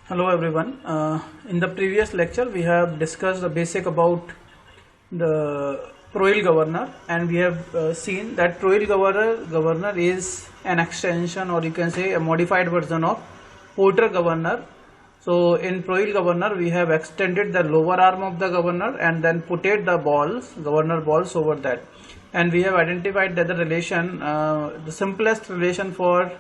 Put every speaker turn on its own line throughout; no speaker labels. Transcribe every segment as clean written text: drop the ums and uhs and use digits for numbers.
Hello everyone. In the previous lecture we have discussed the basic about the Proil governor, and we have seen that Proil governor is an extension, or you can say a modified version of Porter governor. So in Proil governor we have extended the lower arm of the governor and then putted the governor balls over that, and we have identified that the relation, the simplest relation for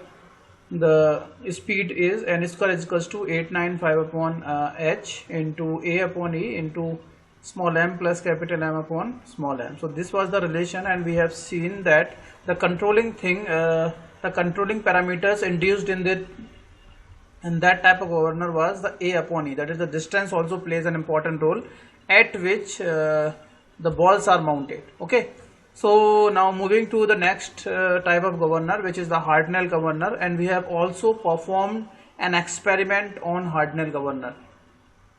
the speed is n square is equals to 895 upon h into a upon e into small m plus capital M upon small m. So this was the relation, and we have seen that the controlling parameters induced in that type of governor was the a upon e, that is the distance also plays an important role at which the balls are mounted. Okay. So now moving to the next type of governor, which is the Hartnell governor, and we have also performed an experiment on Hartnell governor.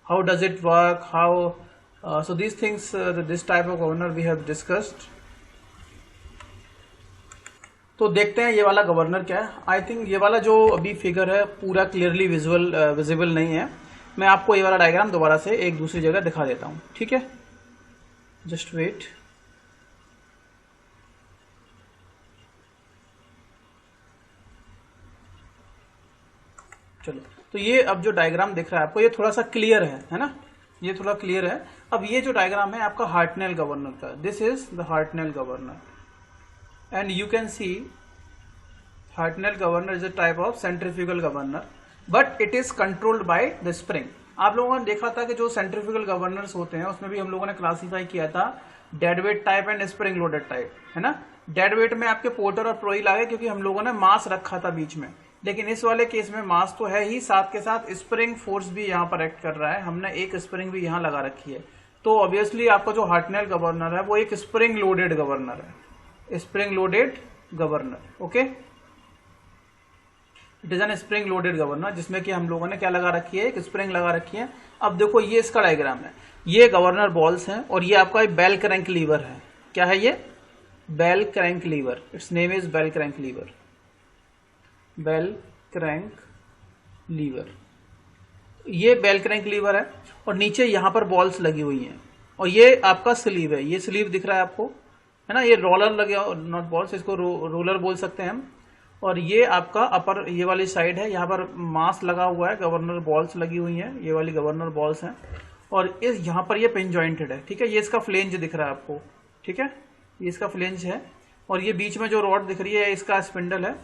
How does it work? So these things, this type of governor we have discussed. तो देखते हैं ये वाला governor क्या है. I think ये वाला जो अभी फिगर है पूरा क्लियरली विजिबल नहीं है. मैं आपको ये वाला डायग्राम दोबारा से एक दूसरी जगह दिखा देता हूँ. ठीक है, जस्ट वेट. चलो, तो ये अब जो डायग्राम दिख रहा है आपको, ये थोड़ा सा क्लियर है ना, ये थोड़ा क्लियर है. अब ये जो डायग्राम है आपका हार्टनेल गवर्नर का, this is the Hartnell governor, and you can see Hartnell governor is a type of centrifugal governor, but it is controlled by the spring. आप लोगों ने देखा था कि जो सेंट्रीफ्यूगल गवर्नर्स होते हैं उसमें भी हम लोगों ने क्लासीफाई किया था dead weight type and spring loaded type, है ना. डेड वेट में आपके पोर्टर और प्रोइल आ गए क्योंकि हम लोगों ने मास रखा था बीच में, लेकिन इस वाले केस में मास तो है ही, साथ के साथ स्प्रिंग फोर्स भी यहाँ पर एक्ट कर रहा है. हमने एक स्प्रिंग भी यहाँ लगा रखी है. तो ऑब्वियसली आपका जो हार्टनेल गवर्नर है वो एक स्प्रिंग लोडेड गवर्नर है, spring loaded governor. Okay, it is an spring loaded governor जिसमें कि हम लोगों ने क्या लगा रखी है, एक स्प्रिंग लगा रखी है. अब देखो ये इसका डायग्राम है, ये गवर्नर बॉल्स हैं और ये आपका बेल क्रैंक लीवर है. क्या है ये? Bell crank lever. Its name is bell crank lever, bell crank lever. ये बेल क्रैंक लीवर है और नीचे यहां पर बॉल्स लगी हुई हैं, और ये आपका स्लीव है. ये स्लीव दिख रहा है आपको, है ना. ये रोलर लगे, नॉट बॉल्स, इसको रोलर बोल सकते हैं हम. और ये आपका अपर, ये वाली साइड है, यहाँ पर मास लगा हुआ है, गवर्नर बॉल्स लगी हुई हैं, ये वाली गवर्नर बॉल्स हैं. और इस यहाँ पर ये पिन जॉइंटेड है. ठीक है, ये इसका फ्लेंज दिख रहा है आपको. ठीक है, ये इसका फ्लेंज है, और ये बीच में जो रॉड दिख रही है इसका स्पिंडल है.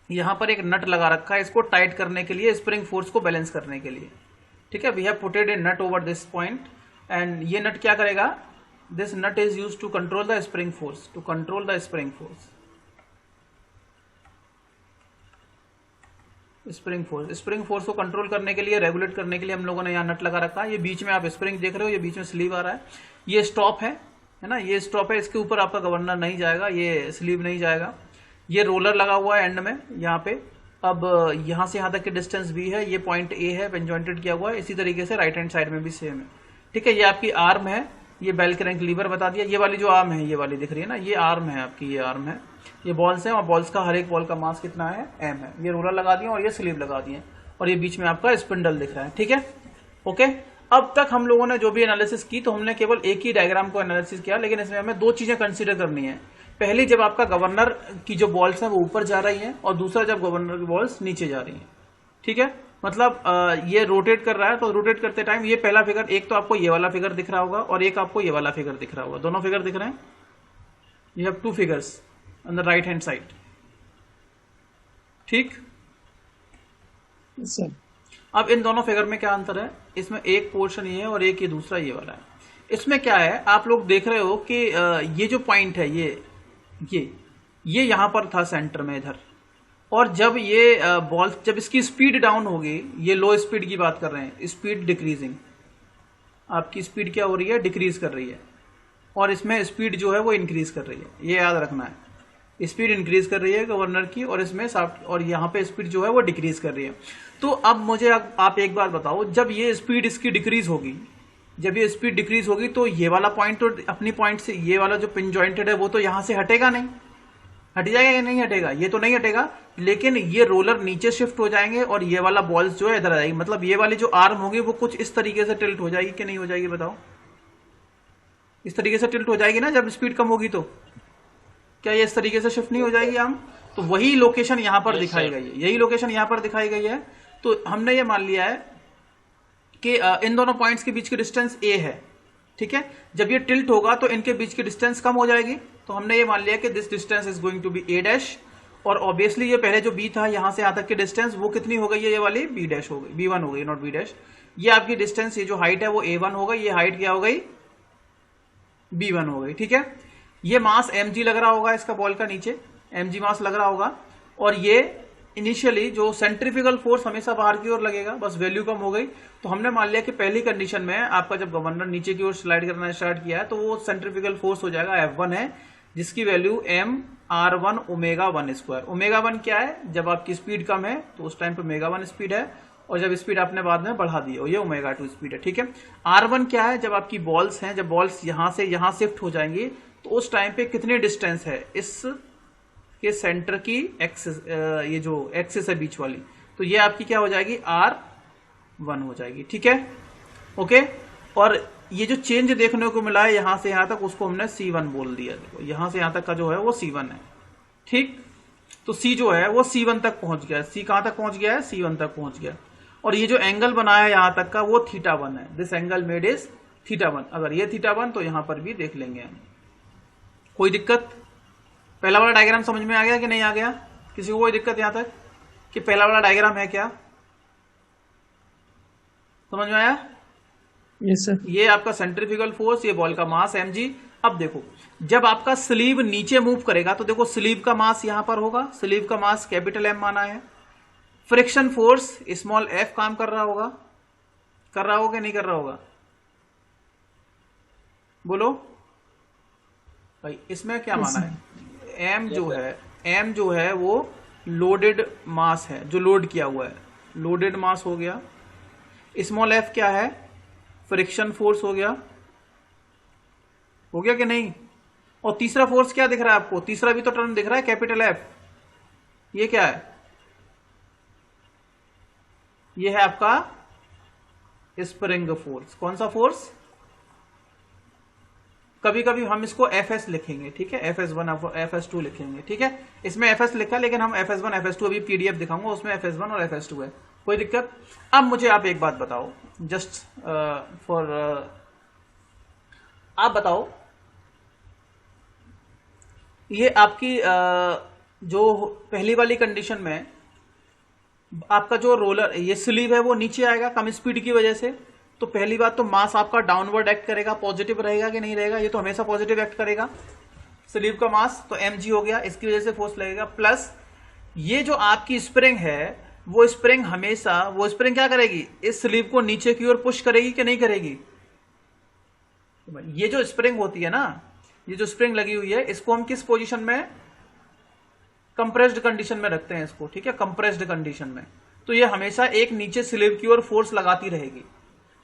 यहाँ पर एक नट लगा रखा है इसको टाइट करने के लिए, स्प्रिंग फोर्स को बैलेंस करने के लिए. ठीक है, we have puted a nut over this point, and ये नट क्या करेगा, this nut is used to control the spring force, to control the spring force. Spring force को कंट्रोल करने के लिए, रेगुलेट करने के लिए हम लोगों ने यहाँ नट लगा रखा है. ये बीच में आप स्प्रिंग देख रहे हो, ये बीच में स्लीव आ रहा है, ये स्टॉप है ना, ये स्टॉप है. इसके ऊपर आपका गवर्नर नहीं जाएगा, ये स्लीव नहीं जाएगा. ये रोलर लगा हुआ है एंड में यहाँ पे. अब यहाँ से यहाँ तक की डिस्टेंस भी है, ये पॉइंट ए है, पिन जॉइंटेड किया हुआ है. इसी तरीके से राइट हैंड साइड में भी सेम है. ठीक है, ये आपकी आर्म है, ये बेल क्रैंक लीवर बता दिया. ये वाली जो आर्म है, ये वाली दिख रही है ना, ये आर्म है आपकी, ये आर्म है. ये बॉल्स है, और बॉल्स का हर एक बॉल का मास कितना है, एम है. ये रोलर लगा दिए और ये स्लीव लगा दिए, और ये बीच में आपका स्पिंडल दिख रहा है. ठीक है, ओके. अब तक हम लोगों ने जो भी एनालिसिस की, तो हमने केवल एक ही डायग्राम को एनालिसिस किया, लेकिन इसमें हमें दो चीजें कंसीडर करनी है. पहली, जब आपका गवर्नर की जो बॉल्स हैं वो ऊपर जा रही हैं, और दूसरा जब गवर्नर की बॉल्स नीचे जा रही हैं. ठीक है, मतलब ये रोटेट कर रहा है, तो रोटेट करते टाइम ये पहला फिगर, एक तो आपको ये वाला फिगर दिख रहा होगा और एक आपको ये वाला फिगर दिख रहा होगा. दोनों फिगर दिख रहे हैं. You have two figures on the right hand side. ठीक, अब इन दोनों फिगर में क्या अंतर है, इसमें एक पोर्शन ये है और एक ये दूसरा ये वाला है. इसमें क्या है, आप लोग देख रहे हो कि ये जो पॉइंट है, ये यहां पर था सेंटर में इधर, और जब ये बॉल, जब इसकी स्पीड डाउन होगी, ये लो स्पीड की बात कर रहे हैं, स्पीड डिक्रीजिंग, आपकी स्पीड क्या हो रही है, डिक्रीज कर रही है, और इसमें स्पीड जो है वो इंक्रीज कर रही है. ये याद रखना है, स्पीड इंक्रीज कर रही है गवर्नर की, और इसमें और यहाँ पे स्पीड जो है वो डिक्रीज कर रही है. तो अब मुझे आप एक बार बताओ, जब ये स्पीड इसकी डिक्रीज होगी, जब ये स्पीड डिक्रीज होगी, तो ये वाला पॉइंट तो अपनी पॉइंट से, ये वाला जो पिन जॉइंटेड है वो तो यहां से हटेगा नहीं, हट जाएगा या नहीं हटेगा? ये तो नहीं हटेगा, लेकिन ये रोलर नीचे शिफ्ट हो जाएंगे और ये वाला बॉल्स जो है इधर आ जाएगी। मतलब ये वाली जो आर्म होगी वो कुछ इस तरीके से टिल्ट हो जाएगी कि नहीं हो जाएगी बताओ? इस तरीके से टिल्ट हो जाएगी ना जब स्पीड कम होगी तो। क्या ये इस तरीके से शिफ्ट नहीं हो जाएगी आर्म? तो वही लोकेशन यहां पर दिखाई गई है, यही लोकेशन यहां पर दिखाई गई है। तो हमने ये मान लिया है कि इन दोनों पॉइंट्स के बीच की डिस्टेंस ए है, ठीक है। जब ये टिल्ट होगा तो इनके बीच की डिस्टेंस कम हो जाएगी। तो हमने ये मान लिया कि this distance is going to be a dash, और ऑब्वियसली ये पहले जो बी था यहां से यहां तक की डिस्टेंस वो कितनी हो गई है? ये वाली बी डैश हो गई, बी वन हो गई, नॉट बी डैश। ये आपकी डिस्टेंस, ये जो हाइट है वो ए वन हो गई, ये हाइट क्या हो गई? बी वन हो गई, ठीक है। ये मास mg लग रहा होगा इसका बॉल का, नीचे mg मास लग रहा होगा, और ये इनिशियली जो सेंट्रीफ्यूगल फोर्स हमेशा बाहर की ओर लगेगा, बस वैल्यू कम हो गई। तो हमने मान लिया कि पहली कंडीशन में आपका जब गवर्नर नीचे की ओर स्लाइड करना स्टार्ट किया है तो वो सेंट्रीफ्यूगल फोर्स हो जाएगा F1 है, जिसकी value mr1 omega 1 square. Omega 1 क्या है? जब आपकी स्पीड कम है तो उस टाइम पे ओमेगा 1 स्पीड है, और जब स्पीड आपने बाद में बढ़ा दी और ये ओमेगा 2 स्पीड है, ठीक है। R1 क्या है? जब आपकी बॉल्स हैं, जब बॉल्स यहां से यहां शिफ्ट हो जाएंगी तो उस टाइम पे कितनी डिस्टेंस है इस के सेंटर की एक्सिस, ये जो एक्सिस है बीच वाली, तो ये आपकी क्या हो जाएगी? R1 हो जाएगी, ठीक है, ओके। और ये जो चेंज देखने को मिला है यहां से यहां तक, उसको हमने C1 बोल दिया। देखो यहां से यहां तक का जो है वो C1 है, ठीक। तो C जो है वो C1 तक पहुंच गया। C कहां तक पहुंच गया है? C1 तक पहुंच गया। और ये जो एंगल बनाया है यहां तक का वो θ1 है। This angle made is θ1। अगर ये θ1 तो यहां पर भी देख लेंगे हम, कोई दिक्कत? पहला वाला डायग्राम समझ में आ गया कि नहीं आ गया? किसी को कोई दिक्कत यहां तक कि पहला वाला डायग्राम है क्या समझ में आया?
Yes sir.
ये आपका सेंट्रीफ्यूगल फोर्स, ये बॉल का मास mg। अब देखो जब आपका स्लीव नीचे मूव करेगा तो देखो स्लीव का मास यहां पर होगा, स्लीव का मास कैपिटल M माना है। फ्रिक्शन फोर्स स्मॉल f काम कर रहा होगा, कर रहा होगा नहीं कर रहा होगा? बोलो भाई, इसमें क्या माना है? m जो है वो लोडेड मास है, जो लोड किया हुआ है, लोडेड मास हो गया। स्मॉल f क्या है? फ्रिक्शन फोर्स हो गया कि नहीं? और तीसरा फोर्स क्या दिख रहा है आपको? तीसरा भी तो टर्म दिख रहा है, कैपिटल F। ये क्या है? ये है आपका स्प्रिंग फोर्स। कौन सा फोर्स? कभी कभी हम इसको Fs लिखेंगे, ठीक है, Fs1 Fs2 लिखेंगे, ठीक है। इसमें Fs लिखा है लेकिन हम Fs1 Fs2 अभी PDF दिखाऊंगा, उसमें Fs1 और Fs2 है, कोई दिक्कत? अब मुझे आप एक बात बताओ, जस्ट फॉर आप बताओ, ये आपकी जो पहली वाली कंडीशन में आपका जो रोलर, ये स्लीव है वो नीचे आएगा कम स्पीड की वजह से। तो पहली बात तो मास आपका डाउनवर्ड एक्ट करेगा, पॉजिटिव रहेगा कि नहीं रहेगा? ये तो हमेशा पॉजिटिव एक्ट करेगा स्लीव का मास, तो mg हो गया, इसकी वजह से फोर्स लगेगा। प्लस ये जो आपकी स्प्रिंग है वो स्प्रिंग हमेशा, वो स्प्रिंग क्या करेगी? इस स्लीव को नीचे की ओर पुश करेगी कि नहीं करेगी? ये जो स्प्रिंग होती है ना, ये जो स्प्रिंग लगी हुई है, इसको हम किस पोजीशन में? कंप्रेस्ड कंडीशन में रखते हैं इसको, ठीक है, कंप्रेस्ड कंडीशन में। तो ये हमेशा एक नीचे स्लीव की ओर फोर्स लगाती रहेगी।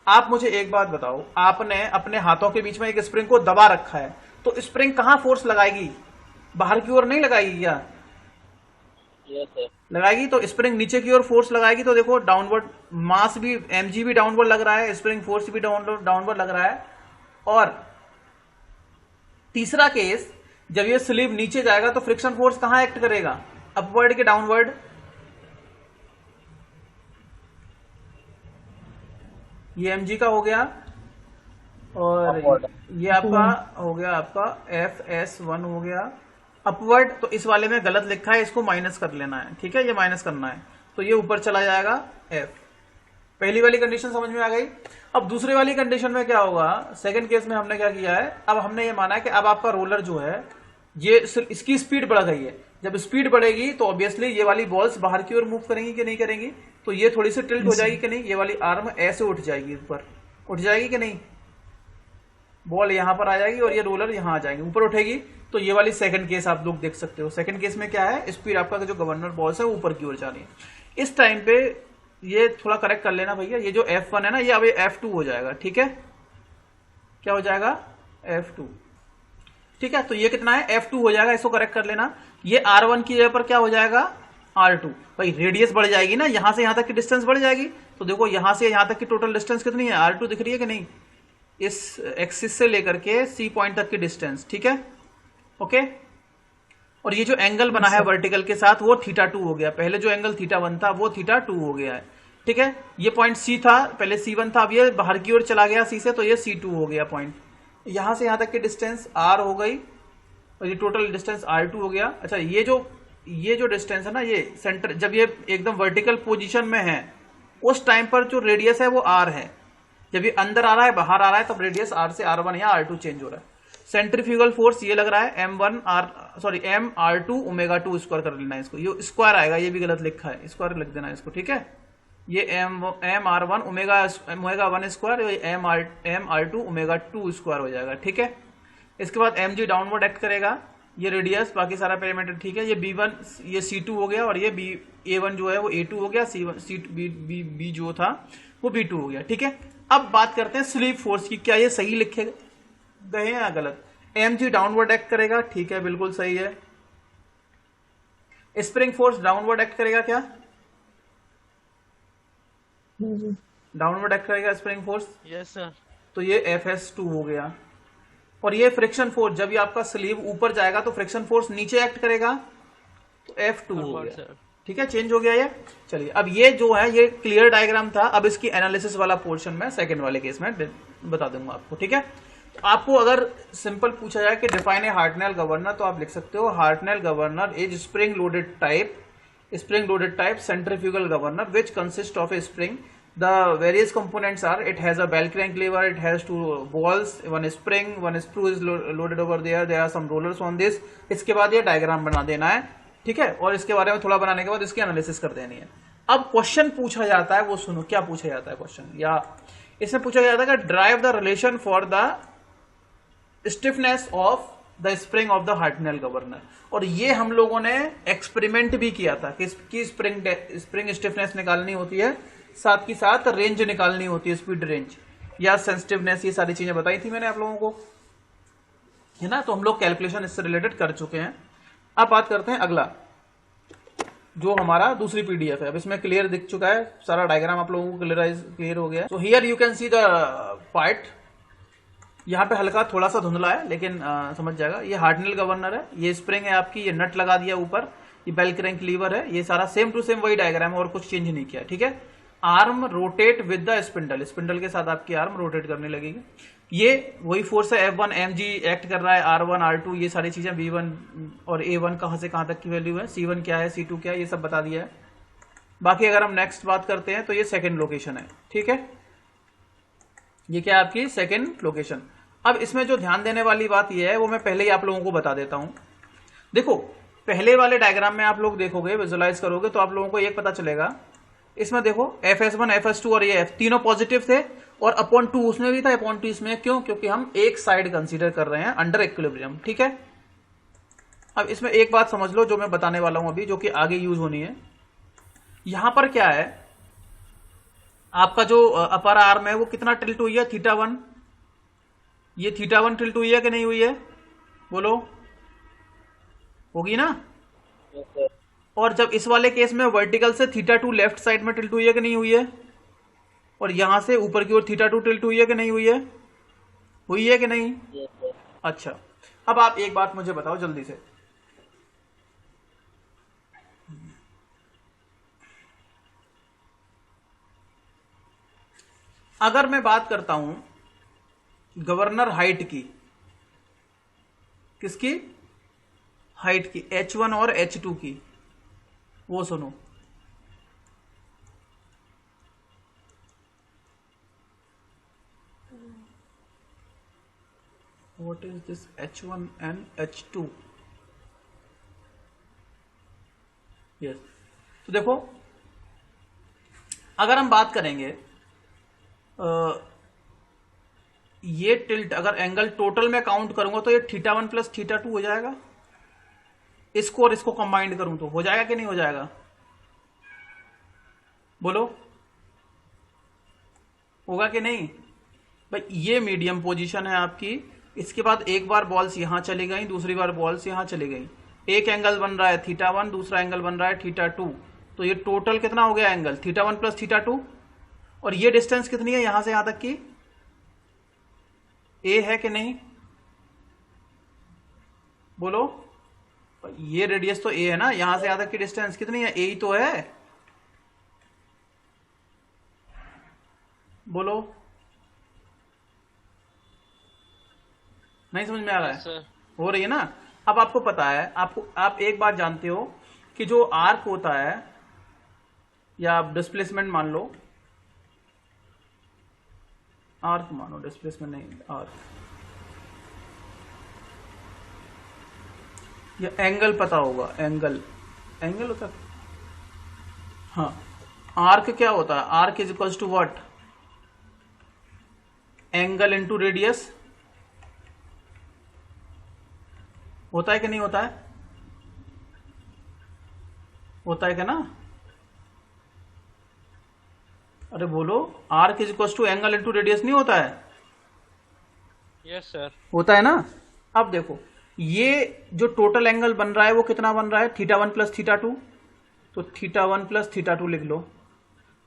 आप मुझे एक बात बताओ, आपने अपने हाथों के बीच में एक स्प्रिंग को दबा रखा है, तो स्प्रिंग कहां फोर्स लगाएगी? बाहर की ओर नहीं लगाएगी क्या? लगाएगी। तो स्प्रिंग नीचे की ओर फोर्स लगाएगी, तो देखो डाउनवर्ड मास भी, mg भी डाउनवर्ड लग रहा है, स्प्रिंग फोर्स भी डाउनवर्ड लग रहा है। और तीसरा केस, जब ये स्लीव नीचे जाएगा तो फ्रिक्शन फोर्स कहां एक्ट करेगा? अपवर्ड के डाउनवर्ड? ये mg का हो गया, और ये आपका हो गया आपका Fs1 हो गया अपवर्ड। तो इस वाले में गलत लिखा है, इसको माइनस कर लेना है, ठीक है, ये माइनस करना है, तो ये ऊपर चला जाएगा F। पहली वाली कंडीशन समझ में आ गई। अब दूसरी वाली कंडीशन में क्या होगा? सेकंड केस में हमने क्या किया है, अब हमने ये माना है कि अब आपका रोलर जो है ये इसकी स्पीड बढ़ गई है। जब स्पीड बढ़ेगी तो ऑब्वियसली ये वाली बॉल्स बाहर की ओर मूव करेंगी कि नहीं करेंगी? तो ये थोड़ी सी टिल्ट हो जाएगी कि नहीं? ये वाली आर्म ऐसे उठ जाएगी, ऊपर उठ जाएगी कि नहीं? बॉल यहां पर आ जाएगी और ये रोलर यहां आ जाएगी, ऊपर उठेगी। तो ये वाली सेकंड केस आप लोग देख सकते हो। सेकंड केस में क्या है? स्पीड आपका जो गवर्नर बॉल्स है ऊपर की ओर जा रही है। इस टाइम पे ये थोड़ा करेक्ट कर लेना भैया, ये जो F1 है ना, ये अब F2 हो जाएगा, ठीक है, क्या हो जाएगा? F2। ठीक है, तो ये कितना है F2 हो जाएगा, इसको करेक्ट कर लेना। ये R1 की जगह पर क्या हो जाएगा R2। भाई रेडियस बढ़ जाएगी ना, यहां से यहां तक की डिस्टेंस बढ़ जाएगी, तो देखो यहां से यहां तक की टोटल डिस्टेंस कितनी है R2 दिख रही है कि नहीं, इस एक्सिस से लेकर के C पॉइंट तक की डिस्टेंस, ठीक है ओके। और ये जो एंगल बना है वर्टिकल के साथ वो θ2 हो गया, पहले जो एंगल θ1 था वो θ2 हो गया है, ठीक है। ये पॉइंट C था, पहले C1 था, अब ये बाहर की ओर चला गया C से, तो ये C2 हो गया पॉइंट। यहां से यहां तक की डिस्टेंस R हो गई और ये टोटल डिस्टेंस R2 हो गया। अच्छा ये जो डिस्टेंस है ना, ये सेंटर जब ये एकदम वर्टिकल पोजीशन में है उस टाइम पर जो रेडियस है वो R है, जब ये अंदर आ रहा है बाहर आ रहा है तब रेडियस R से R1 या R2 चेंज हो रहा है। सेंट्रीफ्यूगल फोर्स ये लग रहा है mr2 ω2 स्क्वायर कर लेना है इसको, ये स्क्वायर आएगा, ये भी गलत लिखा है, स्क्वायर लिख देना है इसको, ठीक है। ये mr1 ω1 स्क्वायर, ये mr2 ω2 स्क्वायर हो जाएगा, ठीक है। इसके बाद mg डाउनवर्ड एक्ट करेगा, ये रेडियस बाकी सारा पैरामीटर ठीक है। ये b1 ये c2 हो गया और ये a1 जो है वो a2 हो गया, b जो था वो b2 हो गया, ठीक है। अब बात करते हैं स्लीप फोर्स की, क्या ये सही लिखे गए हैं या गलत। mg डाउनवर्ड एक्ट करेगा, ठीक है बिल्कुल सही है। स्प्रिंग फोर्स डाउनवर्ड एक्ट करेगा क्या, डाउनवर्ड एक्ट करेगा स्प्रिंग फोर्स,
यस सर।
तो ये fs2 हो गया। और ये फ्रिक्शन फोर्स, जब ये आपका स्लीव ऊपर जाएगा तो फ्रिक्शन फोर्स नीचे एक्ट करेगा, तो F2 हो गया, ठीक है, चेंज हो गया ये। चलिए अब ये जो है ये क्लियर डायग्राम था, अब इसकी एनालिसिस वाला पोर्शन में सेकंड वाले केस में बता दूंगा आपको, ठीक है। तो आपको अगर सिंपल पूछा जाए कि डिफाइन ए हार्टनेल गवर्नर, तो आप लिख सकते हो Hartnell governor is spring loaded type centrifugal governor which consist of A spring. The various components are, it has a bell crank lever, it has two balls, one spring, one screw is loaded over there, there are some rollers on this। इसके बाद ये diagram बना देना है, ठीक है, और इसके बारे में थोड़ा बनाने के बाद इसकी एनालिसिस कर देनी है। अब क्वेश्चन पूछा जाता है, वो सुनो क्या पूछा जाता है क्वेश्चन, या इसमें पूछा जाता है कि drive the relation for the stiffness of the spring of the Hartnell governor. और ये हम लोगों ने एक्सपेरिमेंट भी किया था कि स्प्रिंग स्टिफनेस निकालनी होती है, साथ ही साथ रेंज निकालनी होती है, स्पीड रेंज या सेंसिटिवनेस, ये सारी चीजें बताई थी मैंने आप लोगों को, है ना। तो हम लोग कैलकुलेशन इससे रिलेटेड कर चुके हैं। अब बात करते हैं अगला, जो हमारा दूसरी पीडीएफ है। अब इसमें क्लियर दिख चुका है सारा डायग्राम, आप लोगों को क्लियर हो गया। So here you can see the part, यहाँ पे हल्का थोड़ा सा धुंधला है लेकिन समझ जाएगा। ये हार्टनेल गवर्नर है, ये स्प्रिंग है आपकी, ये नट लगा दिया ऊपर, ये बेल क्रैंक लीवर है, ये सारा सेम टू सेम वही डायग्राम है और कुछ चेंज नहीं किया, ठीक है। Arm rotate with the spindle, spindle के साथ आपकी आर्म रोटेट करने लगेगी। ये वही फोर्स है, F1 mg एक्ट कर रहा है, R1 R2 ये सारी चीजें, B1 और A1 कहां से कहां तक की वैल्यू है, C1 क्या है, C2 क्या है, ये सब बता दिया है। बाकी अगर हम नेक्स्ट बात करते हैं तो ये सेकंड लोकेशन है, ठीक है, ये क्या है आपकी सेकंड लोकेशन। अब इसमें जो ध्यान देने वाली बात ये है वो मैं पहले ही आप लोगों को बता देता हूं। देखो पहले वाले डायग्राम में आप लोग देखोगे, विजुअलाइज करोगे तो आप लोगों को एक पता चलेगा, इसमें देखो FS1 FS2 और ये F तीनों पॉजिटिव थे और अपॉन 2 उसमें भी था, अपॉन 2 इसमें, क्यों, क्योंकि हम एक साइड कंसीडर कर रहे हैं अंडर इक्विलिब्रियम, ठीक है। अब इसमें एक बात समझ लो जो मैं बताने वाला हूं अभी, जो कि आगे यूज होनी है। यहां पर क्या है, आपका जो अपर आर्म है वो कितना टिल्ट हुई है, θ1, ये θ1 टिल्ट हुई है कि नहीं हुई है, बोलो, होगी ना। और जब इस वाले केस में वर्टिकल से θ2 लेफ्ट साइड में टिल्ट हुई है कि नहीं हुई है, और यहां से ऊपर की ओर θ2 टिल्ट हुई है कि नहीं हुई है, हुई है कि नहीं। अच्छा अब आप एक बात मुझे बताओ जल्दी से, अगर मैं बात करता हूं गवर्नर हाइट की, किसकी हाइट की, H1 और H2 की, वो सुनो, what is this H1 and H2, yes। तो देखो अगर हम बात करेंगे ये टिल्ट, अगर एंगल टोटल में काउंट करूंगा तो ये θ1 प्लस θ2 हो जाएगा, इसको और इसको कंबाइंड करूं तो हो जाएगा कि नहीं हो जाएगा, बोलो, होगा कि नहीं। भाई ये मीडियम पोजीशन है आपकी इसके बाद एक बार बॉल्स यहां चली गई, दूसरी बार बॉल्स यहां चली गई, एक एंगल बन रहा है θ1, दूसरा एंगल बन रहा है θ2। तो ये टोटल कितना हो गया एंगल θ1 प्लस θ2। और ये डिस्टेंस कितनी है यहां से यहां तक की, ए है कि नहीं, बोलो। ये रेडियस तो ए है ना, यहां से यहां तक की डिस्टेंस कितनी है, ए ही तो है, बोलो। नहीं समझ में आ रहा है? हो रही है ना। अब आपको पता है, आप एक बात जानते हो कि जो आर्क होता है, या आप डिस्प्लेसमेंट मान लो, आर्क मानो, डिस्प्लेसमेंट नहीं, आर्क, या एंगल पता होगा, एंगल होता है, हाँ। आर्क क्या होता है, arc is equals to what, angle into radius, होता है कि नहीं होता है, होता है क्या ना। अरे बोलो, arc is equal to angle into radius नहीं होता है?
यस सर,
होता है ना। अब देखो, ये जो टोटल एंगल बन रहा है वो कितना बन रहा है, θ1 प्लस θ2। तो θ1 प्लस θ2 लिख लो।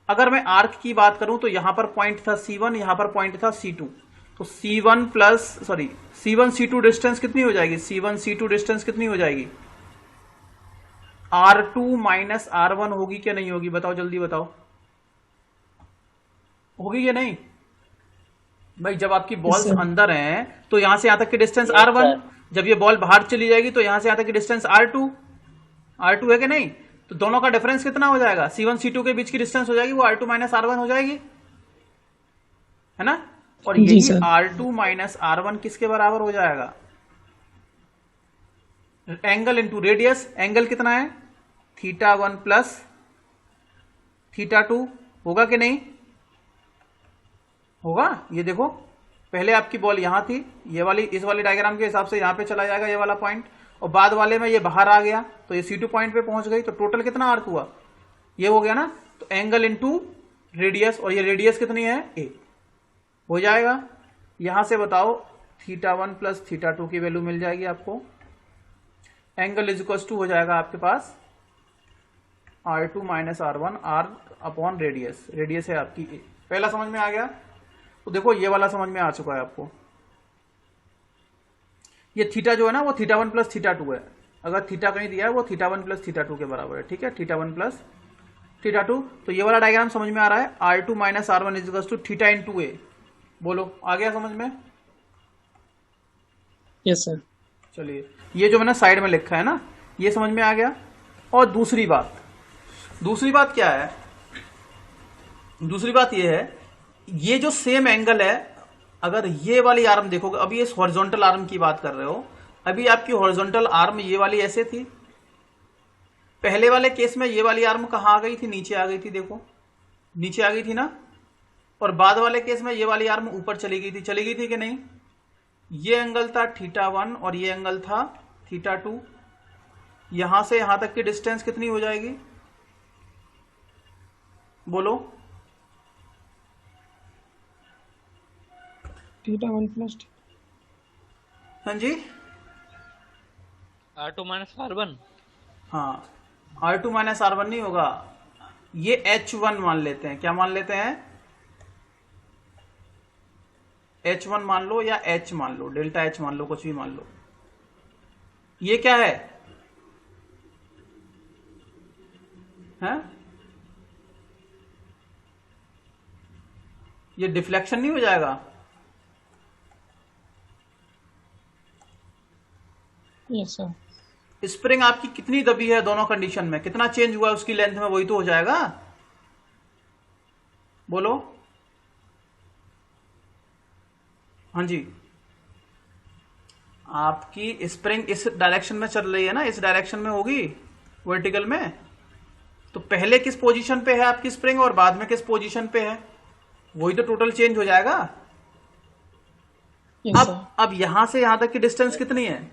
अगर मैं आर्क की बात करूं तो यहां पर पॉइंट था C1, यहां पर पॉइंट था C2। तो C1 C2 डिस्टेंस कितनी हो जाएगी, C1 C2 डिस्टेंस कितनी हो जाएगी, R2 माइनस R1 होगी क्या नहीं होगी, बताओ जल्दी बताओ, होगी या नहीं भाई। जब आपकी बॉल्स अंदर हैं तो यहां से यहां तक की डिस्टेंस R1, जब ये बॉल बाहर चली जाएगी तो यहां से यहां तक की डिस्टेंस R2 है कि नहीं। तो दोनों का डिफरेंस कितना हो जाएगा, C1 C2 के बीच की डिस्टेंस हो जाएगी वो R2 माइनस R1 हो जाएगी, है ना। और यही R2 माइनस R1 किसके बराबर हो जाएगा, एंगल इंटू रेडियस। एंगल कितना है, θ1 प्लस θ2, होगा कि नहीं होगा। ये देखो, पहले आपकी बॉल यहां थी, ये वाली, इस वाली डायग्राम के हिसाब से यहां पे चला जाएगा ये वाला पॉइंट, और बाद वाले में ये बाहर आ गया तो ये C2 पॉइंट पे पहुंच गई। तो टोटल कितना आर्क हुआ, ये हो गया ना। तो एंगल इंटू रेडियस, और ये रेडियस कितनी है, ए, हो जाएगा। यहां से बताओ θ1 प्लस θ2 की वैल्यू मिल जाएगी आपको। एंगल इज इक्वल टू हो जाएगा आपके पास R2 minus R1, R upon radius, radius है आपकी ए। पहला समझ में आ गया। तो देखो ये वाला समझ में आ चुका है आपको। ये थीटा जो है ना वो θ1 प्लस θ2 है। अगर थीटा कहीं दिया है वो θ1 प्लस θ2 के बराबर है, ठीक है, θ1 प्लस θ2। तो ये वाला डायग्राम समझ में आ रहा है, R2 minus R1 is equal to theta into A. बोलो, आ गया समझ में?
Yes sir.
चलिए, ये जो मैंने साइड में लिखा है ना, ये समझ में आ गया। और दूसरी बात क्या है, दूसरी बात ये है, ये जो सेम एंगल है, अगर ये वाली आर्म देखोगे, अभी इस हॉरिजॉन्टल आर्म की बात कर रहे हो, अभी आपकी हॉरिजॉन्टल आर्म ये वाली ऐसे थी, पहले वाले केस में ये वाली आर्म कहां आ गई थी, नीचे आ गई थी, देखो नीचे आ गई थी ना। और बाद वाले केस में ये वाली आर्म ऊपर चली गई थी कि नहीं। ये एंगल था θ1 और ये एंगल था θ2। यहां से यहां तक की डिस्टेंस कितनी हो जाएगी, बोलो।
θ1 प्लस,
हाँ जी,
R2 माइनस R1।
हाँ, R2 माइनस R1 नहीं होगा, ये H1 मान लेते हैं। क्या मान लेते हैं, H1 मान लो या H मान लो, डेल्टा H मान लो, कुछ भी मान लो। ये क्या है, हैं? ये डिफ्लेक्शन नहीं हो जाएगा?
Yes sir.
स्प्रिंग आपकी कितनी दबी है दोनों कंडीशन में, कितना चेंज हुआ उसकी लेंथ में, वही तो हो जाएगा, बोलो। हाँ जी, आपकी स्प्रिंग इस डायरेक्शन में चल रही है ना, इस डायरेक्शन में होगी वर्टिकल में। तो पहले किस पोजीशन पे है आपकी स्प्रिंग और बाद में किस पोजीशन पे है, वही तो टोटल चेंज हो जाएगा। अब यहां से यहां तक की डिस्टेंस कितनी है,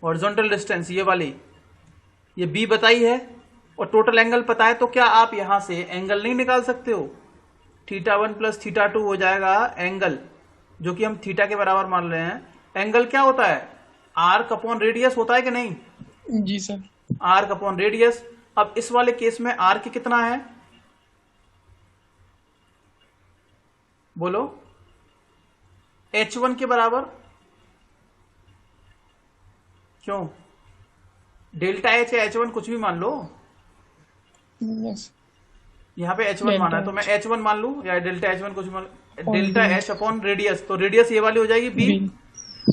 हॉरिजॉन्टल डिस्टेंस ये वाली, ये b बताई है, और टोटल एंगल पता है। तो क्या आप यहां से एंगल नहीं निकाल सकते हो, θ1 प्लस θ2 हो जाएगा एंगल, जो कि हम थीटा के बराबर मान रहे हैं। एंगल क्या होता है, आर्क अपॉन रेडियस होता है कि नहीं,
जी सर।
Arc upon radius. अब इस वाले केस में आर्क कितना है, बोलो, h1 के बराबर, क्यों, डेल्टा एच या h1 कुछ भी मान लो,
यस।
यहाँ पे h1 माना है तो मैं h1 मान लू या डेल्टा h1 कुछ मान, delta
B.
h upon radius, तो रेडियस ये वाली हो जाएगी b।
B.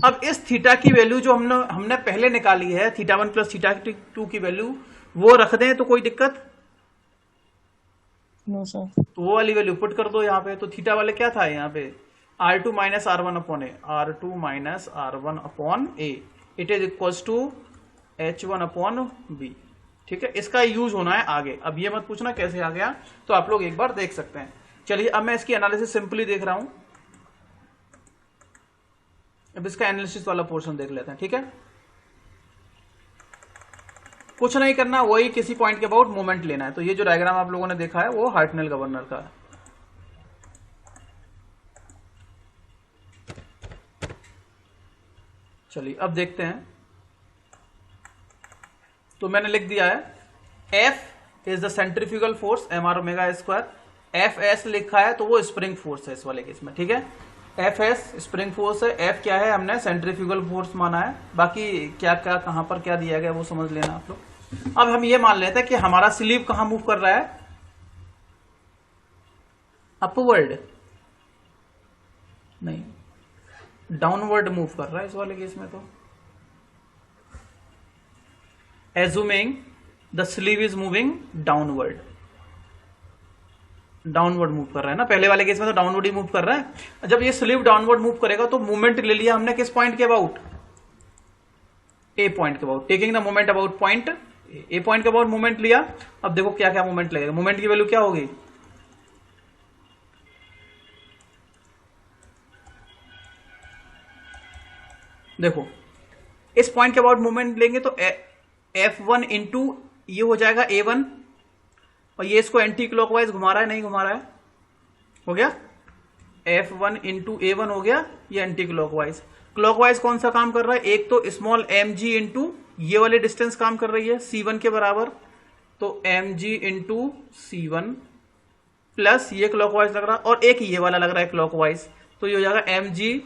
अब इस थीटा की वैल्यू जो हमने पहले निकाली है, थीटा 1 प्लस थीटा 2 की वैल्यू, वो रख दें तो कोई दिक्कत,
नो सर।
तो वो वाली वैल्यू पुट कर दो यहाँ पे। तो थीटा वाले क्या था यहाँ पे, R2 minus R1 upon a, R2 minus R1 upon a, it is equal to H1 upon b. ठीक है, इसका यूज होना है आगे। अब ये मत पूछना कैसे आ गया, तो आप लोग एक बार देख सकते हैं। चलिए अब मैं इसकी एनालिसिस सिंपली देख रहा हूं, अब इसका एनालिसिस वाला पोर्शन देख लेते हैं। ठीक है, कुछ नहीं करना, वही किसी पॉइंट के अबाउट मोमेंट लेना है। तो ये जो डायग्राम आप लोगों ने देखा है वो हार्टनेल गवर्नर का है। चलिए अब देखते हैं, तो मैंने लिख दिया है F is the centrifugal force mr omega square, Fs लिखा है तो वो स्प्रिंग फोर्स है इस वाले केस में। ठीक है, Fs स्प्रिंग फोर्स है, F क्या है, हमने सेंट्रीफ्यूगल फोर्स माना है, बाकी क्या क्या कहां पर क्या दिया गया वो समझ लेना आप लोग। अब हम ये मान लेते हैं कि हमारा स्लीव कहां मूव कर रहा है, अपवर्ड नहीं, डाउनवर्ड मूव कर रहा है इस वाले केस में। तो assuming the sleeve is moving downward, downward move कर रहा है ना, पहले वाले केस में तो डाउनवर्ड ही मूव कर रहा है। जब ये स्लीव डाउनवर्ड मूव करेगा तो मूवमेंट ले लिया हमने किस पॉइंट के अबाउट, ए पॉइंट के about, taking the movement about point A, point के अबाउट मूवमेंट लिया। अब देखो क्या क्या मूवमेंट लगेगा, मूवमेंट की वैल्यू क्या होगी, देखो इस पॉइंट के अबाउट मूवमेंट लेंगे तो F1 इंटू ये हो जाएगा A1, और ये इसको एंटी क्लॉकवाइज घुमा रहा है, नहीं घुमा रहा है, हो गया F1 इंटू A1 हो गया, ये एंटी क्लॉकवाइज। क्लॉकवाइज कौन सा काम कर रहा है, एक तो स्मॉल mg इंटू ये वाले डिस्टेंस काम कर रही है C1 के बराबर, तो mg इंटू C1 प्लस ये क्लॉकवाइज लग रहा है, और एक ये वाला लग रहा है क्लॉकवाइज, तो ये हो जाएगा mg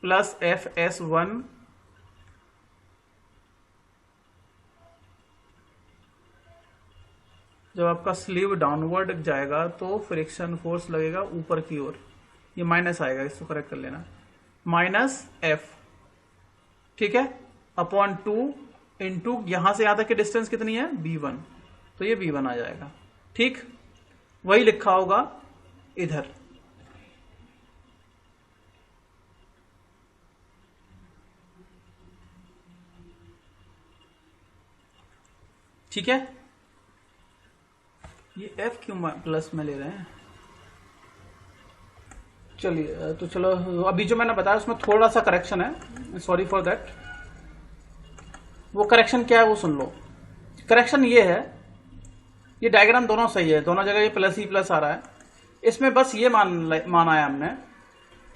प्लस Fs1 जब आपका स्लीव डाउनवर्ड जाएगा तो फ्रिक्शन फोर्स लगेगा ऊपर की ओर, ये माइनस आएगा, इसको करेक्ट कर लेना, माइनस एफ, ठीक है, अपॉन 2 इंटू यहां से यहां तक की डिस्टेंस कितनी है b1, तो ये b1 आ जाएगा। ठीक, वही लिखा होगा इधर, ठीक है। ये f क्यों प्लस में ले रहे हैं, चलिए तो चलो, अभी जो मैंने बताया उसमें थोड़ा सा करेक्शन है, सॉरी फॉर दैट। वो करेक्शन क्या है वो सुन लो। करेक्शन ये है, ये डायग्राम दोनों सही है, दोनों जगह ये प्लस ही प्लस आ रहा है, इसमें बस ये माना है हमने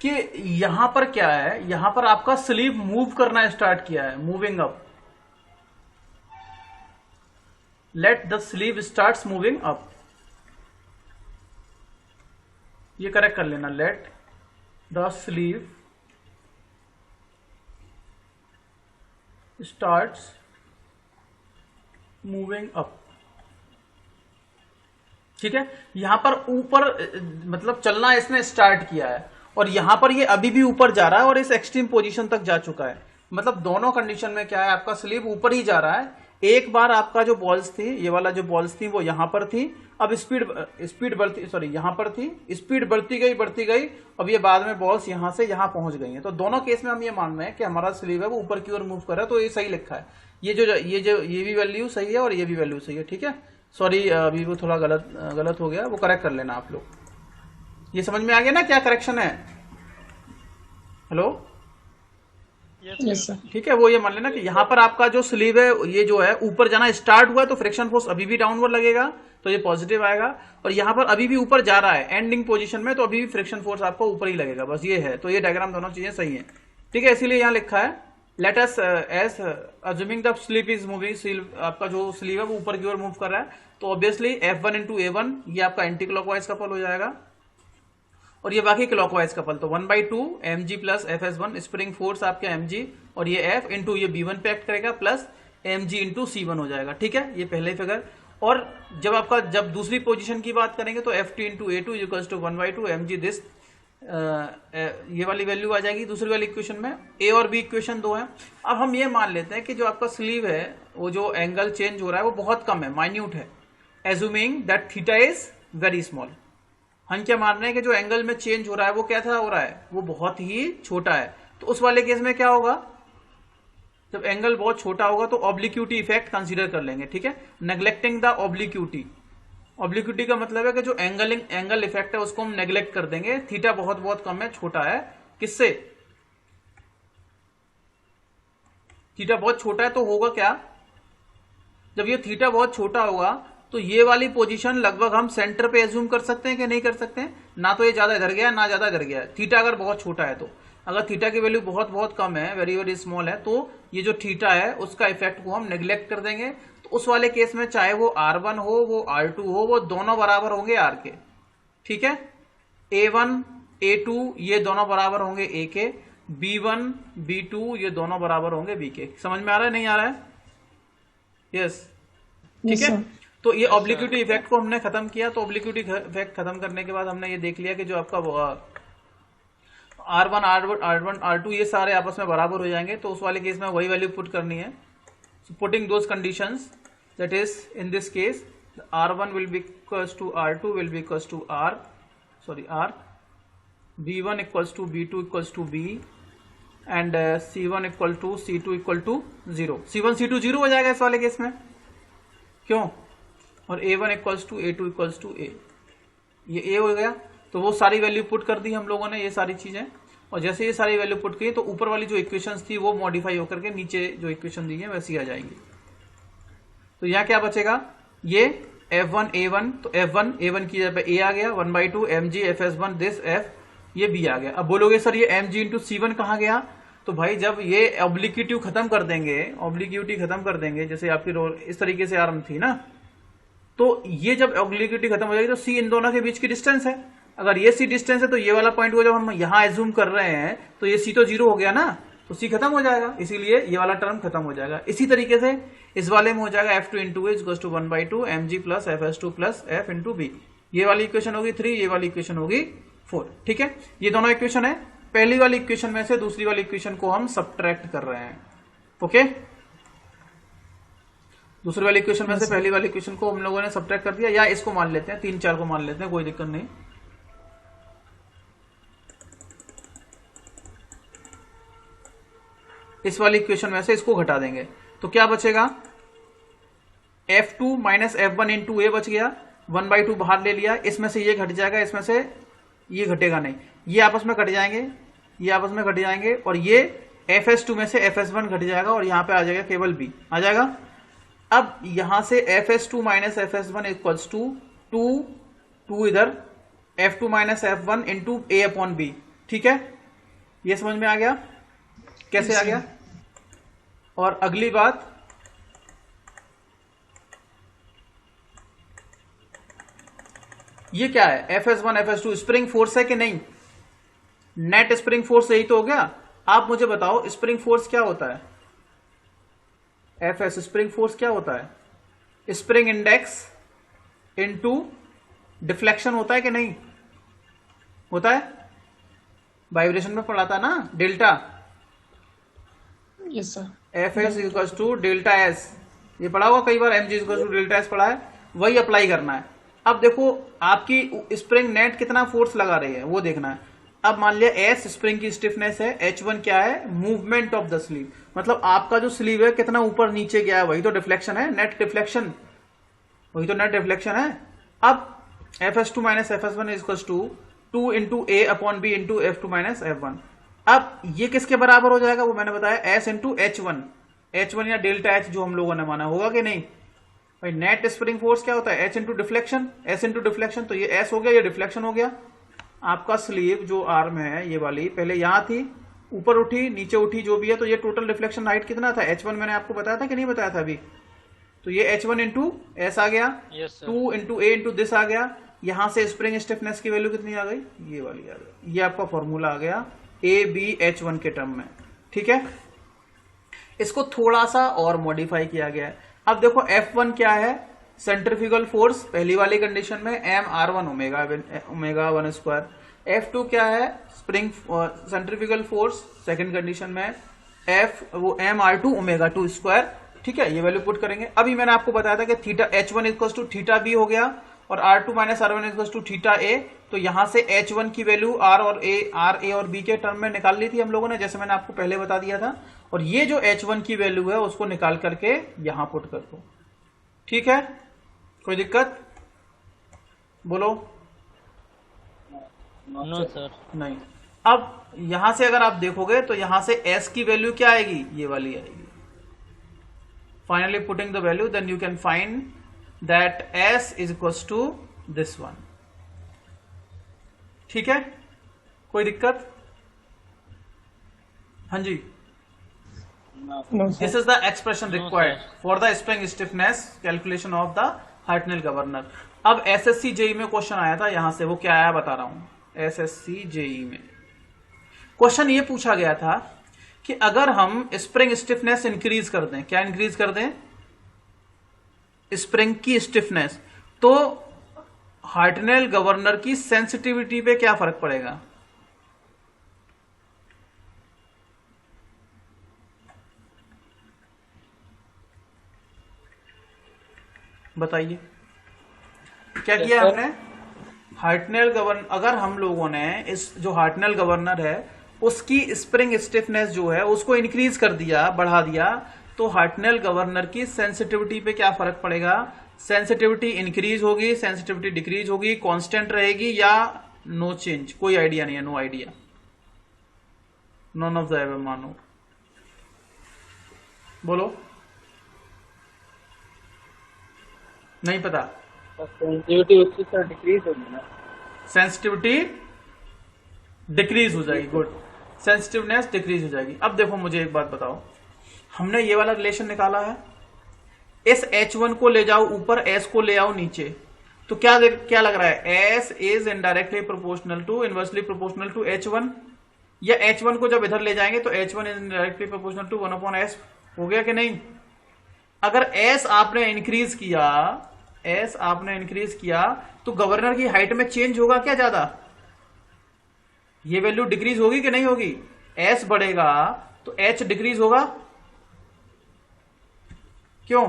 कि यहां पर क्या है, यहां पर आपका स्लीव मूव करना स्टार्ट किया है, moving up, let the sleeve starts moving up, ये करेक्ट कर लेना, let the sleeve starts moving up. ठीक है, यहां पर ऊपर मतलब चलना इसने स्टार्ट किया है, और यहां पर ये अभी भी ऊपर जा रहा है और इस एक्सट्रीम पोजीशन तक जा चुका है। मतलब दोनों कंडीशन में क्या है, आपका स्लीव ऊपर ही जा रहा है। एक बार आपका जो बॉल्स थी, ये वाला जो बॉल्स थी वो यहां पर थी, अब स्पीड बढ़ती, सॉरी यहां पर थी, स्पीड बढ़ती गई, अब ये बाद में बॉल्स यहां से यहां पहुंच गई हैं। तो दोनों केस में हम ये मान रहे हैं कि हमारा स्लीव है वो ऊपर की ओर मूव कर रहा है, तो ये सही लिखा है। ये भी वैल्यू सही है और ये भी वैल्यू सही है। ठीक है, सॉरी अभी वो थोड़ा गलत हो गया, वो करेक्ट कर लेना आप लोग। ये समझ में आ गया ना क्या करेक्शन है, हेलो,
यस सर।
ठीक है, वो ये मान लेना कि यहाँ पर आपका जो स्लीव है ये जो है ऊपर जाना स्टार्ट हुआ है, तो फ्रिक्शन फोर्स अभी भी डाउनवर्ड लगेगा, तो ये पॉजिटिव आएगा। और यहाँ पर अभी भी ऊपर जा रहा है एंडिंग पोजीशन में, तो अभी भी फ्रिक्शन फोर्स आपको ऊपर ही लगेगा, बस ये है। तो ये डायग्राम दोनों चीजें सही है, ठीक है। इसीलिए यहाँ लिखा है let us as assuming the sleeve is moving, आपका जो स्लीव है वो ऊपर की ओर मूव कर रहा है, तो ऑब्वियसली F1 इंटू A1 ये आपका एंटी क्लॉकवाइज कपल हो जाएगा, और ये बाकी क्लॉकवाइज कपल। तो 1/2 mg plus FS1 spring force आपके mg, और ये F इंटू ये B1 पे एक्ट करेगा, प्लस mg इंटू C1 हो जाएगा, ठीक है। ये पहले फिगर। और जब दूसरी पोजीशन की बात करेंगे तो F2 into A2 equals to 1/2 mg this, ये वाली वैल्यू आ जाएगी दूसरी वाली इक्वेशन में। A और B इक्वेशन 2 है। अब हम ये मान लेते हैं कि जो आपका स्लीव है वो जो एंगल चेंज हो रहा है वो बहुत कम है, माइन्यूट है, assuming that theta is very small. हम क्या मान रहे हैं कि जो एंगल में चेंज हो रहा है वो कैसा हो रहा है, वो बहुत ही छोटा है। तो उस वाले केस में क्या होगा, जब एंगल बहुत छोटा होगा तो ऑब्लिक्यूटी इफेक्ट कंसीडर कर लेंगे, ठीक है। नेग्लेक्टिंग द ऑब्लिक्यूटी, ऑब्लिक्यूटी का मतलब है कि जो एंगल इफेक्ट है उसको हम नेग्लेक्ट कर देंगे। थीटा बहुत बहुत कम है, छोटा है, किससे, थीटा बहुत छोटा है, तो होगा क्या, जब ये थीटा बहुत छोटा होगा तो ये वाली पोजीशन लगभग हम सेंटर पे एज्यूम कर सकते हैं कि नहीं कर सकते हैं, ना तो ये ज्यादा इधर गया ना ज्यादा इधर गया है। थीटा अगर बहुत छोटा है, तो अगर थीटा की वैल्यू बहुत बहुत कम है, वेरी वेरी स्मॉल है, तो ये जो थीटा है उसका इफेक्ट को हम नेग्लेक्ट कर देंगे। तो उस वाले केस में चाहे वो R1 हो वो R2 हो, वो दोनों बराबर होंगे R के, ठीक है। A1 A2 ये दोनों बराबर होंगे A के, B1 B2 ये दोनों बराबर होंगे B के। समझ में आ रहा है, नहीं आ रहा है, यस, ठीक है। तो ये ऑब्लिक्यूटी इफेक्ट को हमने खत्म किया। तो ऑब्लिक्यूटी इफेक्ट खत्म करने के बाद हमने ये देख लिया कि जो आपका R1 R1 R2 ये सारे आपस में बराबर हो जाएंगे। तो उस वाले केस में वही वैल्यू पुट करनी है। So putting those conditions, that is in this case R1 will be equals to R2 will be equals to R, B1 equals to B2 equals to B, and C1 equal to C2 equal to 0। C1 C2 0 हो जाएगा इस वाले case में, क्यों, और A1 equals to A2 equals to A, ये A हो गया। तो वो सारी वैल्यू पुट कर दी हम लोगों ने, ये सारी चीजें। और जैसे ये सारी वैल्यू पुट की तो ऊपर वाली जो इक्वेशंस थी वो मॉडिफाई होकर के नीचे जो इक्वेशन दी है वैसी आ जाएंगी। तो यहाँ क्या बचेगा, ये F1 A1, तो F1 A1 की जगह पे A आ गया, 1/2 mg FS1 दिस F, ये B आ गया। अब बोलोगे सर ये mg इंटू C1 कहाँ गया, तो भाई जब ये ऑब्लिक्यूटी खत्म कर देंगे, जैसे आपकी रोल इस तरीके से आर्म थी ना, तो ये जब ऑब्लिक्यूटी खत्म हो जाएगी तो C इन दोनों के बीच की डिस्टेंस है। अगर ये C डिस्टेंस है तो ये वाला पॉइंट को जब हम यहाँ एज्यूम कर रहे हैं तो ये C तो 0 हो गया ना, तो C खत्म हो जाएगा, इसीलिए ये वाला टर्म खत्म हो जाएगा। इसी तरीके से इस वाले में हो जाएगा F2 into h goes to 1/2 mg plus FS2 plus F into B। ये वाली इक्वेशन होगी 3, ये वाली इक्वेशन होगी 4, ठीक है। ये दोनों इक्वेशन है। पहली वाली इक्वेशन में से दूसरी वाली इक्वेशन को हम सब्ट्रैक्ट कर रहे हैं, ओके। दूसरी वाली इक्वेशन में से पहली वाली इक्वेशन को हम लोगों ने सब्ट्रैक्ट कर दिया, या इसको मान लेते हैं, 3 4 को मान लेते हैं, कोई दिक्कत नहीं। इस वाली इक्वेशन में से इसको घटा देंगे तो क्या बचेगा, F2 minus F1 into A बच गया, 1/2 बाहर ले लिया, इसमें से ये घट जाएगा, इसमें से ये घटेगा नहीं, ये आपस में घट जाएंगे, ये आपस में घट जाएंगे, और ये FS2 में से FS1 घट जाएगा, और यहां पे आ जाएगा केवल B आ जाएगा। अब यहां से FS2 minus FS1 equals to 2 इधर F2 minus F1 into A upon B, ठीक है। ये समझ में आ गया, कैसे आ गया। और अगली बात, ये क्या है, FS1 FS2 स्प्रिंग फोर्स है कि नहीं, नेट स्प्रिंग फोर्स यही तो हो गया। आप मुझे बताओ स्प्रिंग फोर्स क्या होता है, FS स्प्रिंग फोर्स क्या होता है, स्प्रिंग इंडेक्स इनटू डिफ्लेक्शन होता है कि नहीं होता है, वाइब्रेशन में पढ़ा था ना delta,
yes sir,
FS equals to delta S, ये पढ़ा हुआ कई बार, mg equals to delta S पढ़ा है, वही अप्लाई करना है। अब देखो आपकी स्प्रिंग नेट कितना फोर्स लगा रही है वो देखना है। अब मान लिया S स्प्रिंग की स्टिफनेस है, H1 क्या है, मूवमेंट ऑफ द स्लीव, मतलब आपका जो स्लीव है कितना ऊपर नीचे गया है, वही तो डिफ्लेक्शन है, नेट डिफ्लेक्शन, वही तो नेट डिफ्लेक्शन है। अब FS2 minus FS1 equals to 2 into A upon B into F2 minus F1। अब ये किसके बराबर हो जाएगा, वो मैंने बताया S इंटू H1 या डेल्टा H जो हम लोगों ने माना, होगा कि नहीं, भाई नेट स्प्रिंग फोर्स क्या होता है? H into deflection, S into deflection. तो ये एस हो गया, ये डिफ्लेक्शन हो गया। आपका स्लीव जो आर्म है ये वाली पहले यहां थी, ऊपर उठी नीचे उठी जो भी है, तो ये टोटल डिफ्लेक्शन हाइट कितना था? H1 मैंने आपको बताया था कि नहीं बताया था अभी? तो ये H1 इंटू एस आ गया, 2 इंटू ए इंटू दिस आ गया। यहां से स्प्रिंग स्टिफनेस की वैल्यू कितनी आ गई? ये वाली आ गई। ये आपका फॉर्मूला आ गया ABH1 के टर्म में, ठीक है। इसको थोड़ा सा और मॉडिफाई किया गया है। अब देखो F1 क्या है? सेंट्रीफ्यूगल फोर्स पहली वाली कंडीशन में mR1 ओमेगा 1 स्क्वायर। F2 क्या है? Spring centrifugal force second condition में वो mR2 ओमेगा 2 स्क्वायर, ठीक है। ये वैल्यू पुट करेंगे। अभी मैंने आपको बताया था कि theta H1 equal to theta B हो गया और R2 minus R1 equal to theta A. तो यहां से H1 की वैल्यू R A और B के टर्म में निकाल ली थी हम लोगों ने, जैसे मैंने आपको पहले बता दिया था। और ये जो H1 की वैल्यू है उसको निकाल करके यहां पुट कर दो, ठीक है। कोई दिक्कत? बोलो।
No sir.
नहीं। अब यहां से अगर आप देखोगे तो यहां से S की वैल्यू क्या आएगी? ये वाली आएगी। Finally putting the value then you can find that S is equal to this one, ठीक है। कोई दिक्कत? हाँ जी।
No
this
sir.
Is the expression required for the spring stiffness calculation of the Hartnell governor. अब SSC JE में question आया था, यहां से वो क्या आया बता रहा हूं। एसएससी जेई में क्वेश्चन ये पूछा गया था कि अगर हम स्प्रिंग स्टिफनेस इंक्रीज कर दें, क्या इंक्रीज कर दें? स्प्रिंग की स्टिफनेस, तो हार्टनेल गवर्नर की सेंसिटिविटी पे क्या फर्क पड़ेगा? बताइए। क्या किया हमने? हार्टनेल गवर्नर, अगर हम लोगों ने इस जो हार्टनेल गवर्नर है उसकी स्प्रिंग स्टिफनेस जो है उसको इंक्रीज कर दिया, बढ़ा दिया, तो हार्टनेल गवर्नर की सेंसिटिविटी पे क्या फर्क पड़ेगा? सेंसिटिविटी इंक्रीज होगी, सेंसिटिविटी डिक्रीज होगी, कांस्टेंट रहेगी या नो चेंज? कोई आइडिया नहीं है, no idea, none of the above मानो। बोलो। नहीं पता?
सेंसिटिविटी उसकी सर डिक्रीज होगी ना?
सेंसिटिविटी डिक्रीज हो जाएगी, गुड। सेंसिटिवनेस डिक्रीज हो जाएगी। अब देखो मुझे एक बात बताओ, हमने ये वाला रिलेशन निकाला है, इस H1 को ले जाओ ऊपर, S को ले आओ नीचे, तो क्या लग रहा है? S is indirectly proportional to, inversely proportional to H1, या H1 को जब इधर ले जाएंगे तो H1 is indirectly proportional to 1/S। हो गया कि नहीं? अगर S आपने इंक्रीज किया तो गवर्नर की हाइट में चेंज होगा क्या? ज्यादा ये वैल्यू डिक्रीज होगी कि नहीं होगी? S बढ़ेगा तो H डिक्रीज होगा, क्यों?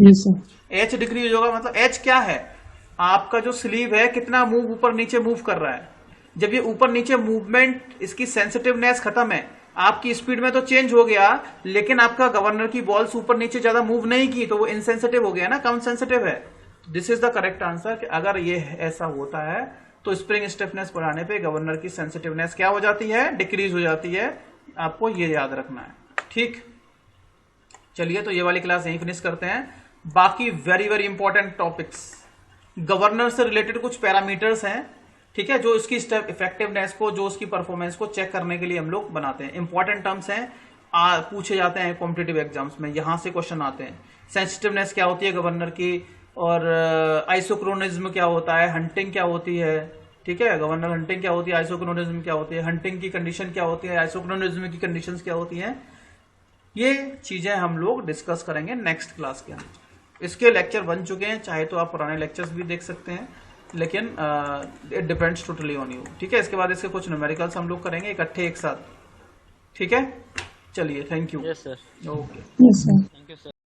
Yes sir.
H डिक्रीज होगा मतलब H क्या है? आपका जो स्लीव है कितना मूव ऊपर नीचे मूव कर रहा है। जब ये ऊपर नीचे मूवमेंट, इसकी सेंसिटिवनेस खत्म है, आपकी स्पीड में तो चेंज हो गया, लेकिन आपका गवर्नर की बॉल्स ऊपर नीचे ज्यादा मूव नहीं की, तो वो इनसेंसिटिव हो गया ना, कम सेंसिटिव है। This is the correct answer कि अगर ये ऐसा होता है तो स्प्रिंग स्टिफनेस बढ़ाने पे गवर्नर की सेंसिटिवनेस क्या हो जाती है? डिक्रीज हो जाती है। आपको ये याद रखना है, ठीक। चलिए तो ये वाली क्लास यहीं फिनिश करते हैं। बाकी very very important topics, governor से रिलेटेड कुछ पैरामीटर्स हैं, ठीक है, जो इसकी इफेक्टिवनेस को, जो उसकी परफॉर्मेंस को चेक करने के लिए हम लोग बनाते हैं। इंपॉर्टेंट टर्म्स हैं, पूछे जाते हैं कॉम्पिटिटिव एग्जाम्स में, यहां से क्वेश्चन आते हैं। सेंसिटिवनेस क्या होती है गवर्नर की, और आइसोक्रोनिज्म क्या होता है, हंटिंग क्या होती है, ठीक है, गवर्नर हंटिंग क्या होती है, आइसोक्रोनिज्म क्या होती है, हंटिंग की कंडीशन क्या होती है, आइसोक्रोनिज्म की कंडीशंस क्या होती हैं, ये चीजें हम लोग डिस्कस करेंगे नेक्स्ट क्लास के अंदर। इसके लेक्चर बन चुके हैं, चाहे तो आप पुराने लेक्चर्स भी देख सकते हैं, लेकिन it depends totally on you, ठीक है। इसके बाद इसके कुछ न्यूमेरिकल्स हम लोग करेंगे इकट्ठे एक साथ, ठीक है। चलिए, thank you.
Yes sir.
Okay.
Yes sir.
Thank you sir.